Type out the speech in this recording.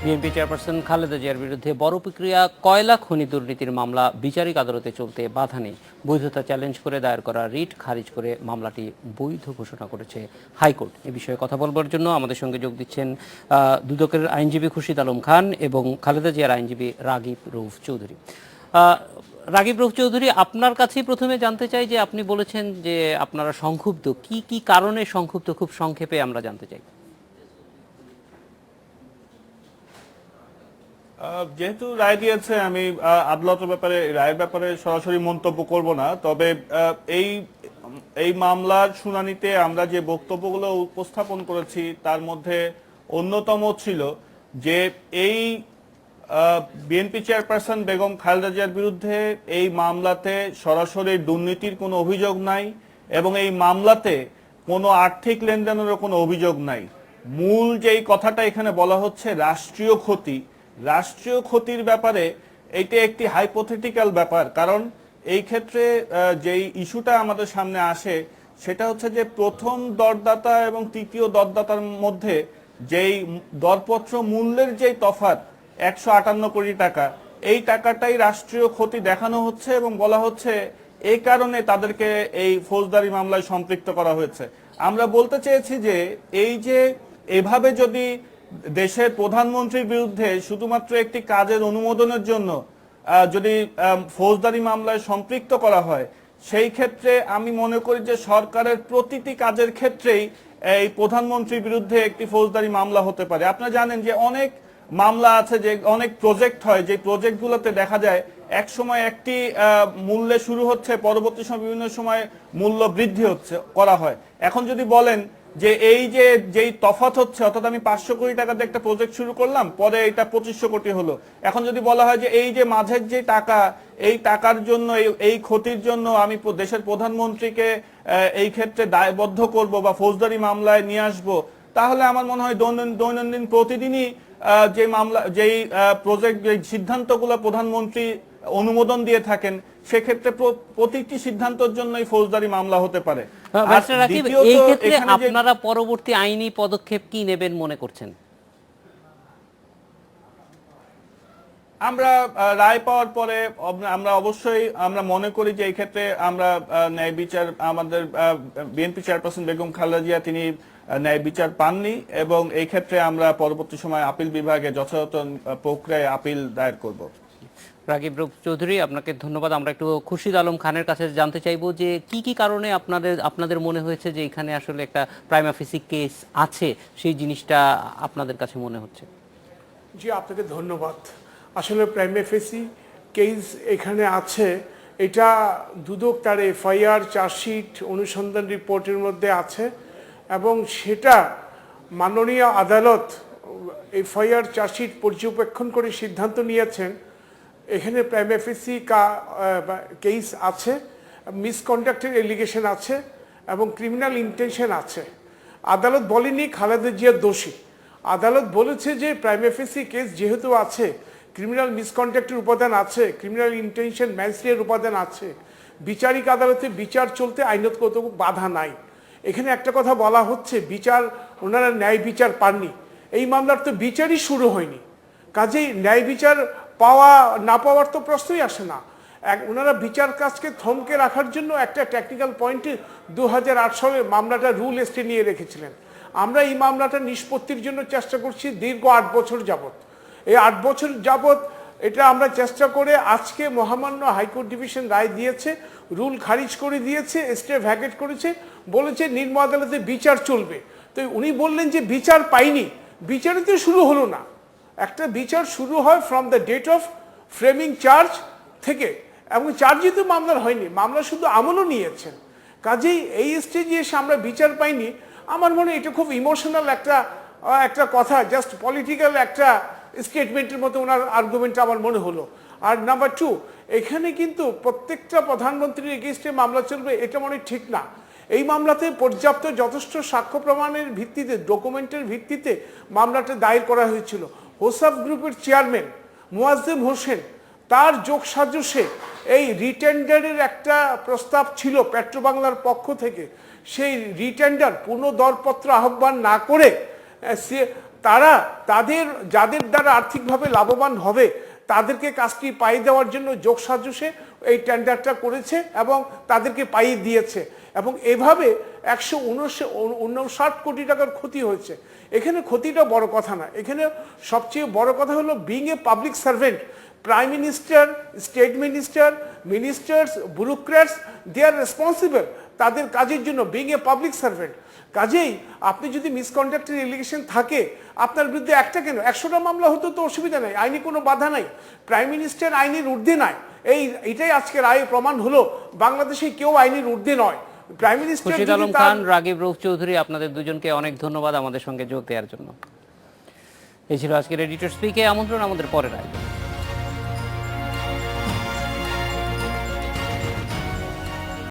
BNP chairperson Khaleda জিয়ার বিরুদ্ধে বড় প্রক্রিয়া কয়লা খনি দুর্নীতির মামলা বিচারিক আদালতে চলতে বাধা নেই। বৈধতা চ্যালেঞ্জ করে দায়ের করা রিট খারিজ করে মামলাটি বৈধ ঘোষণা করেছে হাইকোর্ট। এ বিষয়ে কথা বলবার জন্য আমাদের সঙ্গে যোগ দিচ্ছেন দুদকের আইনজীবী খুরশিদ আলম খান এবং খালেদা জিয়ার আইনজীবী রাগিব রউফ চৌধুরী। রাগিব রউফ চৌধুরী, আপনার কাছেই প্রথমে জানতে চাই যে আপনি বলেছেন যে আপনারা সংক্ষুব্ধ, কি কি কারণে সংক্ষুব্ধ, খুব সংক্ষেপে আমরা জানতে চাই। যেহেতু রায় দিয়েছে, আমি আদালতের ব্যাপারে রায়ের ব্যাপারে সরাসরি মন্তব্য করব না। তবে এই এই মামলার শুনানিতে আমরা যে বক্তব্যগুলো উপস্থাপন করেছি তার মধ্যে অন্যতম ছিল যে এই বিএনপি চেয়ারপারসন বেগম খালেদা জিয়ার বিরুদ্ধে এই মামলাতে সরাসরি দুর্নীতির কোনো অভিযোগ নাই এবং এই মামলাতে কোনো আর্থিক লেনদেনেরও কোনো অভিযোগ নাই। মূল যেই কথাটা এখানে বলা হচ্ছে রাষ্ট্রীয় ক্ষতি, রাষ্ট্রীয় ক্ষতির ব্যাপারে এইটা একটি হাইপোথেটিক্যাল ব্যাপার। কারণ এই ক্ষেত্রে যেই ইস্যুটা আমাদের সামনে আসে সেটা হচ্ছে যে প্রথম দরদাতা এবং তৃতীয় দরদাতার মধ্যে যেই দরপত্র মূল্যের যেই তফাৎ 158 কোটি টাকা, এই টাকাটাই রাষ্ট্রীয় ক্ষতি দেখানো হচ্ছে এবং বলা হচ্ছে এই কারণে তাদেরকে এই ফৌজদারি মামলায় সম্পৃক্ত করা হয়েছে। আমরা বলতে চেয়েছি যে এই যে এভাবে যদি দেশের প্রধানমন্ত্রীর বিরুদ্ধে শুধুমাত্র একটি কাজের অনুমোদনের জন্য যদি ফৌজদারি মামলায় সম্পৃক্ত করা হয়, সেই ক্ষেত্রে আমি মনে করি যে সরকারের প্রতিটি কাজের ক্ষেত্রেই এই প্রধানমন্ত্রীর বিরুদ্ধে একটি ফৌজদারি মামলা হতে পারে। আপনারা জানেন যে অনেক মামলা আছে, যে অনেক প্রজেক্ট হয়, যে প্রজেক্টগুলোতে দেখা যায় এক সময় একটি মূল্যে শুরু হচ্ছে, পরবর্তী সময় বিভিন্ন সময় মূল্য বৃদ্ধি করা হয়। এখন যদি বলেন যে এই যে যেই তফাৎ হচ্ছে, অর্থাৎ আমি 500 কোটি টাকাতে একটা প্রজেক্ট শুরু করলাম, পরে এটা 2500 কোটি হলো, এখন যদি বলা হয় যে এই যে মাঝের যে টাকা, এই টাকার জন্য এই ক্ষতির জন্য আমি দেশের প্রধানমন্ত্রীকে এই ক্ষেত্রে দায়বদ্ধ করব বা ফৌজদারি মামলায় নিয়ে আসব, তাহলে আমার মনে হয় দৈনন্দিন প্রতিদিনই যে মামলা যেই প্রজেক্ট যে সিদ্ধান্তগুলো প্রধানমন্ত্রী অনুমোদন দিয়ে থাকেন, সেক্ষেত্রে প্রতিটি সিদ্ধান্তের জন্যই ফৌজদারি মামলা হতে পারে। এই ক্ষেত্রে আপনারা পরবর্তী আইনি পদক্ষেপ কি নেবেন মনে করছেন? আমরা রায় পাওয়ার পরে আমরা অবশ্যই আমরা মনে করি যে এই ক্ষেত্রে আমরা ন্যায় বিচার, আমাদের বিএনপি চেয়ারপারসন বেগম খালেদা জিয়া তিনি ন্যায় বিচার পাননি এবং এই ক্ষেত্রে আমরা পরবর্তী সময় আপিল বিভাগে যথাযথ প্রক্রিয়ায় আপিল দায়ের করব। রাগিব রউফ চৌধুরী, আপনাকে ধন্যবাদ। আমরা একটু খুরশিদ আলম খানের কাছে জানতে চাইবো যে কি কি কারণে আপনাদের মনে হয়েছে যে এখানে আসলে একটা প্রাইমা ফেসি কেস আছে, সেই জিনিসটা আপনাদের কাছে মনে হচ্ছে। জি, আপনাকে ধন্যবাদ। আসলে প্রাইমা ফেসি কেস এখানে আছে, এটা দুদক তার এফআইআর, চার্জশিট, অনুসন্ধান রিপোর্টের মধ্যে আছে এবং সেটা মাননীয় আদালত এফআইআর চার্জশিট পর্যবেক্ষণ করে সিদ্ধান্ত নিয়েছেন এখানে প্রাইমা ফেসি কেস আছে, মিসকন্ডাক্টের এলিগেশন আছে এবং ক্রিমিনাল ইন্টেনশন আছে। আদালত বলেনি খালেদা জিয়া দোষী, আদালত বলেছে যে প্রাইমা ফেসি কেস যেহেতু আছে, ক্রিমিনাল মিসকন্ডাক্টের উপাদান আছে, ক্রিমিনাল ইন্টেনশন ম্যানস্লের উপাদান আছে, বিচারিক আদালতে বিচার চলতে আইনগত বাধা নাই। এখানে একটা কথা বলা হচ্ছে বিচার, ওনারা ন্যায় বিচার পাননি, এই মামলার তো বিচারই শুরু হয়নি, কাজেই ন্যায় বিচার পাওয়া না পাওয়ার তো প্রশ্নই আসে না। ওনারা বিচার কাজকে থমকে রাখার জন্য একটা টেকনিক্যাল পয়েন্টে 2008 সালে মামলাটা রুল এস্টে নিয়ে রেখেছিলেন। আমরা এই মামলাটা নিষ্পত্তির জন্য চেষ্টা করছি দীর্ঘ 8 বছর যাবৎ। এই 8 বছর যাবৎ এটা আমরা চেষ্টা করে আজকে মহামান্য হাইকোর্ট ডিভিশন রায় দিয়েছে, রুল খারিজ করে দিয়েছে, স্টে ভ্যাকেট করেছে, বলেছে নিম্ন আদালতে বিচার চলবে। তো উনি বললেন যে বিচার পাইনি, বিচারই তো শুরু হলো না। একটা বিচার শুরু হয় from the date of framing charge থেকে, এবং চার্জই তো মামলার হয়নি, মামলা শুধু আমলও নিয়েছেন। কাজেই এই স্টেজে এসে আমরা বিচার পাইনি, আমার মনে হয় এটা খুব ইমোশনাল একটা কথা, জাস্ট পলিটিক্যাল একটা স্টেটমেন্টের মতো ওনার আর্গুমেন্ট আমার মনে হলো। আর নাম্বার 2, এখানে কিন্তু প্রত্যেকটা প্রধানমন্ত্রীর এগেইনস্টে মামলা চলবে এটা মনে ঠিক না। এই মামলাতে পর্যাপ্ত যথেষ্ট সাক্ষ্য প্রমাণের ভিত্তিতে, ডকুমেন্টের ভিত্তিতে মামলাটা দায়ের করা হয়েছিল। হোসাফ গ্রুপের চেয়ারম্যান মোয়াজ্জেম হোসেন, তার যোগসাজশে এই রিটেন্ডারের একটা প্রস্তাব ছিল পেট্রোবাংলার পক্ষ থেকে, সেই রিটেন্ডার পুনঃ দরপত্র আহ্বান না করে তারা যাদের দ্বারা আর্থিকভাবে লাভবান হবে তাদেরকে কাজটি পাইয়ে দেওয়ার জন্য যোগসাজশে এই টেন্ডারটা করেছে এবং তাদেরকে পাইয়ে দিয়েছে এবং এভাবে 159 কোটি টাকার ক্ষতি হয়েছে। এখানে ক্ষতিটা বড় কথা না, এখানে সবচেয়ে বড় কথা হলো being a public servant, prime minister, state minister, ministers, bureaucrats, they are responsible তাদের কাজের জন্য, বিং এ পাবলিক সার্ভেন্ট। কাজেই আপনি যদি মিসকন্ডাক্টের এলিগেশন থাকে আপনার বিরুদ্ধে একটা কেন 100টা মামলা হতো তো অসুবিধা নাই, আইনি কোনো বাধা নাই। প্রাইম মিনিস্টার আইনের ঊর্ধ্বে নাই, এইটাই আজকে রায়ে প্রমাণ হলো বাংলাদেশে কেউ আইনের ঊর্ধ্বে নয়। প্রাইম মিনিস্টার খুরশিদ আলম খান, রাগিব রউফ চৌধুরী, আপনাদের দুজনকে অনেক ধন্যবাদ আমাদের সঙ্গে যোগ দেওয়ার জন্য। এই ছিল আজকের এডিটর স্পিকে। আমন্ত্রণ আমাদের পরের আয়োজন।